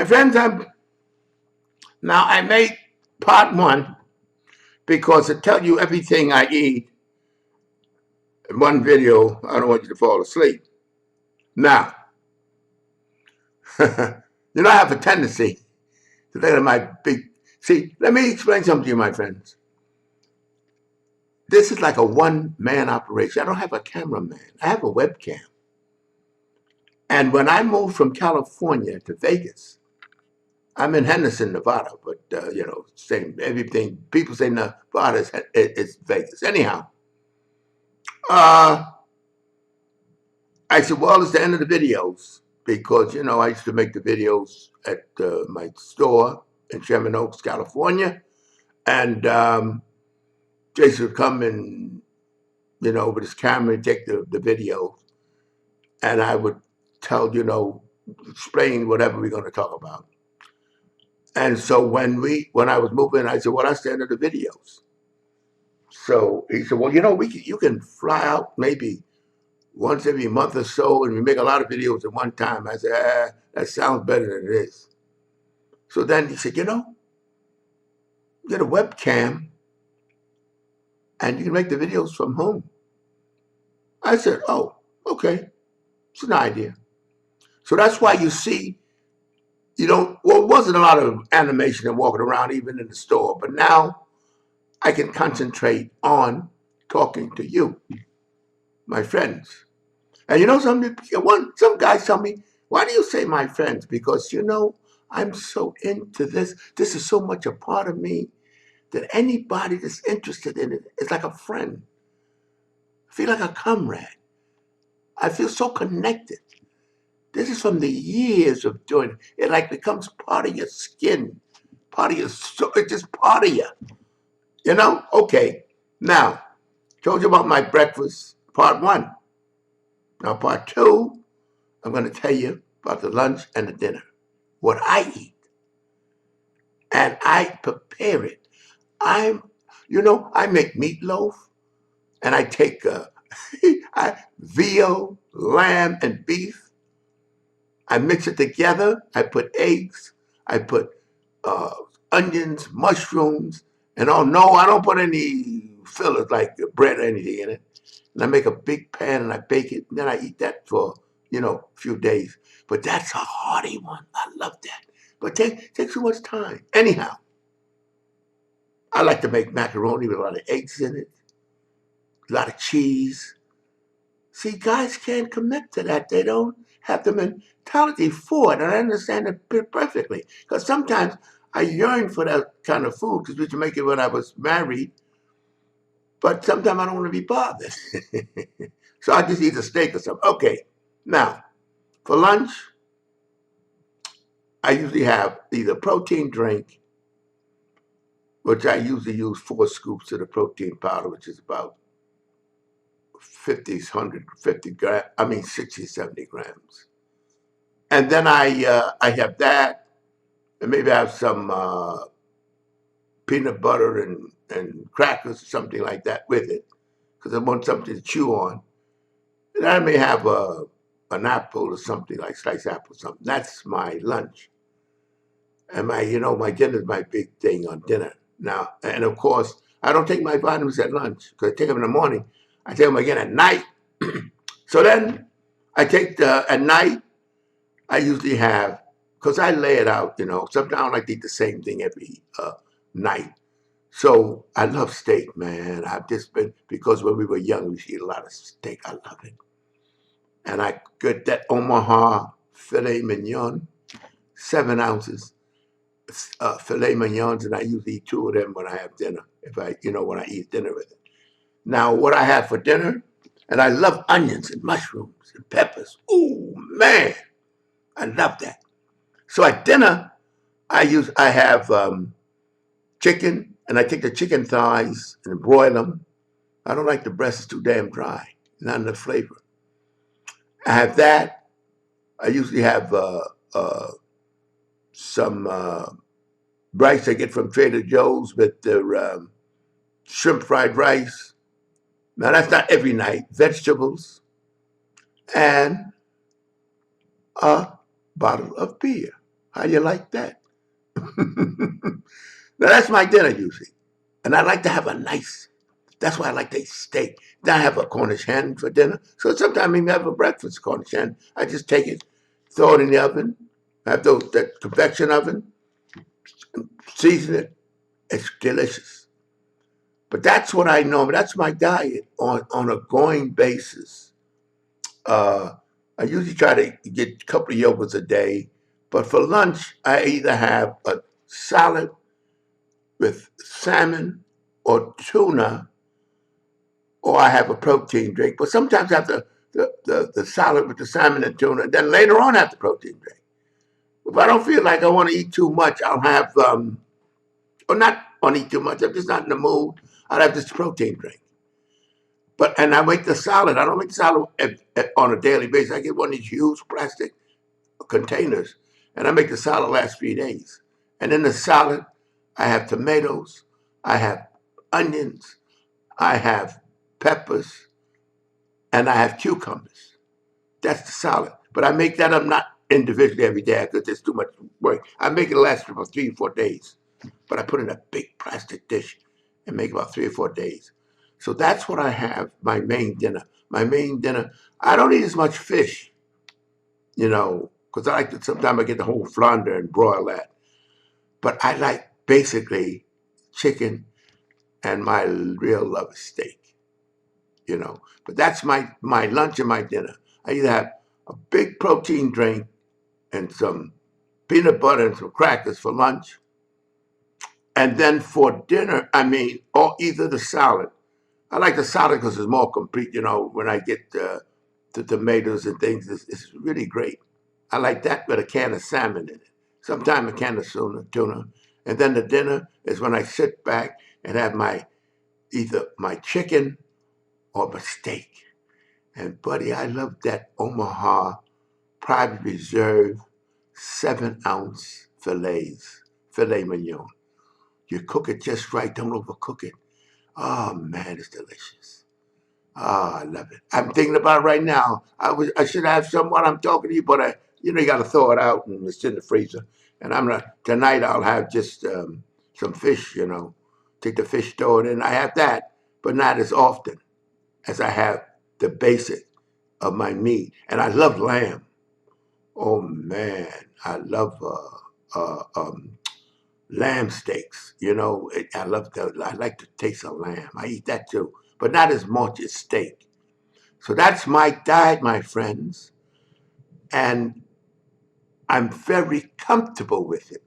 My friends, I made part one because to tell you everything I eat in one video, I don't want you to fall asleep. Now, I have a tendency to think of my big. See, let me explain something to you, my friends. This is like a one-man operation. I don't have a cameraman. I have a webcam. And when I moved from California to Vegas, I'm in Henderson, Nevada, but same everything. People say Nevada is Vegas. Anyhow, uh, I said, well, it's the end of the videos because I used to make the videos at my store in Sherman Oaks, California, and Jason would come and with his camera and take the video, and I would tell explain whatever we're going to talk about. And so when I was moving, I said, well, that's the end of the videos. So he said, well, you can fly out maybe once every month or so, and we make a lot of videos at one time. I said, that sounds better than it is. So then he said, get a webcam, and you can make the videos from home. I said, oh, okay, it's an idea. So that's why you see, it wasn't a lot of animation and walking around even in the store, but now I can concentrate on talking to you, my friends. And some guys tell me, why do you say my friends? Because, I'm so into this. This is so much a part of me that anybody that's interested in it is like a friend. I feel like a comrade. I feel so connected. This is from the years of doing it. It like becomes part of your skin, part of your soul. It's just part of you. Okay. Now, told you about my breakfast, part one. Now, part two, I'm going to tell you about the lunch and the dinner, what I eat. And I prepare it. I make meatloaf and I take veal, lamb, and beef. I mix it together. I put eggs. I put uh, onions, mushrooms, and no, I don't put any fillers like bread or anything in it. And I make a big pan and I bake it. And then I eat that for a few days. But that's a hearty one. I love that. But takes too much time. Anyhow, I like to make macaroni with a lot of eggs in it, a lot of cheese. See, guys can't commit to that. They don't have the mentality for it. And I understand it perfectly. Because sometimes I yearn for that kind of food because we used to make it when I was married. But sometimes I don't want to be bothered. So I just eat a steak or something. Okay. Now, for lunch, I usually have either protein drink, which I usually use 4 scoops of the protein powder, which is about 50 grams, 60, 70 grams. And then I have that, and maybe I have some peanut butter and crackers or something like that with it, because I want something to chew on. And I may have an apple or something like sliced apple or something. That's my lunch. And my dinner is my big thing on dinner. Now, and of course, I don't take my vitamins at lunch because I take them in the morning. I take them again at night. So then at night, I usually have, because I lay it out, sometimes I don't like to eat the same thing every night. So I love steak, man. Because when we were young, we used to eat a lot of steak. I love it. And I get that Omaha filet mignon, 7 ounces filet mignons, and I usually eat 2 of them when I have dinner, when I eat dinner with it. Now, what I have for dinner, and I love onions and mushrooms and peppers. Ooh, man, I love that. So at dinner, I have chicken, and I take the chicken thighs and broil them. I don't like the breast; it's too damn dry, not enough flavor. I have that. I usually have some rice I get from Trader Joe's with the shrimp fried rice. Now that's not every night. Vegetables and a bottle of beer. How you like that? Now that's my dinner usually. And I like to have a nice, that's why I like to eat steak. Then I have a Cornish hen for dinner. So sometimes I even have a breakfast Cornish hen. I just take it, throw it in the oven, have that convection oven, season it. It's delicious. But that's what I know. That's my diet on a going basis. Uh, I usually try to get a couple of yogurts a day. But for lunch, I either have a salad with salmon or tuna, or I have a protein drink. But sometimes I have the salad with the salmon and tuna. Then later on, I have the protein drink. If I don't feel like I want to eat too much, I'll have, or not want to eat too much, I'm just not in the mood, I'll have this protein drink. And I make the salad. I don't make the salad on a daily basis. I get one of these huge plastic containers, and I make the salad last 3 days. And in the salad, I have tomatoes, I have onions, I have peppers, and I have cucumbers. That's the salad. But I make that up not individually every day because it's too much work. I make it last for about 3 or 4 days. But I put it in a big plastic dish and make about 3 or 4 days. So that's what I have, my main dinner. My main dinner, I don't eat as much fish, because I like to, sometimes I get the whole flounder and broil that. But I like basically chicken, and my real love is steak. But that's my lunch and my dinner. I either have a big protein drink and some peanut butter and some crackers for lunch. And then for dinner, or either the salad. I like the salad because it's more complete, when I get the tomatoes and things, it's really great. I like that with a can of salmon in it. Sometimes a can of tuna. And then the dinner is when I sit back and have either my chicken or my steak. And buddy, I love that Omaha Private Reserve 7-ounce filet mignon. You cook it just right, don't overcook it. Oh man, it's delicious. Oh, I love it. I'm thinking about it right now. I should have some while I'm talking to you, but you got to thaw it out and it's in the freezer. And I'm not tonight. I'll have just some fish. Take the fish, throw it in. I have that, but not as often as I have the basic of my meat. And I love lamb. Oh man, I love lamb steaks. I like the taste of lamb. I eat that too, but not as much as steak. So that's my diet, my friends, and I'm very comfortable with it.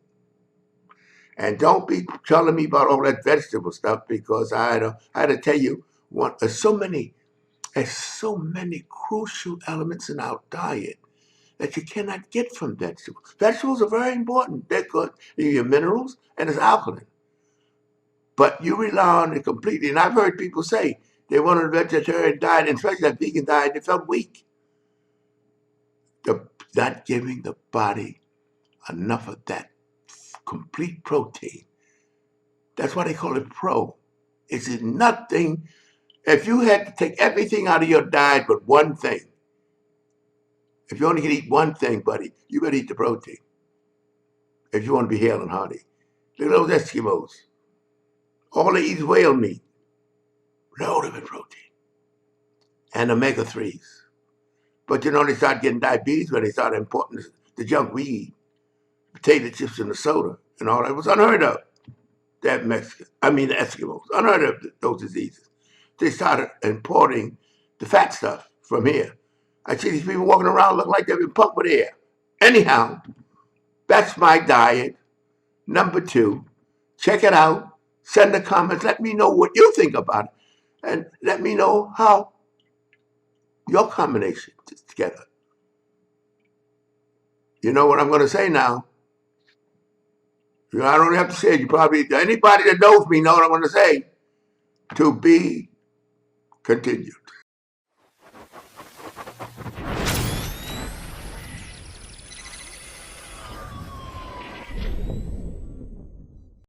And don't be telling me about all that vegetable stuff because I had to tell you there's so many crucial elements in our diet that you cannot get from vegetables. Vegetables are very important. They're good. They give you minerals and it's alkaline. But you rely on it completely. And I've heard people say they wanted a vegetarian diet, and especially that vegan diet, they felt weak. Not giving the body enough of that complete protein. That's why they call it pro. It's nothing. If you had to take everything out of your diet but one thing, if you only can eat one thing, buddy, you better eat the protein if you want to be hale and hearty. Look at those Eskimos. All they eat is whale meat, loaded with protein and omega 3s. But they start getting diabetes when they start importing the junk we eat, potato chips and the soda and all that. It was unheard of. The Eskimos, unheard of those diseases. They started importing the fat stuff from here. I see these people walking around looking like they've been pumped with air. Anyhow, that's my diet. Number 2, check it out. Send the comments. Let me know what you think about it. And let me know how your combination is together. You know what I'm going to say now? I don't have to say it. Anybody that knows me know what I'm going to say. To be continued.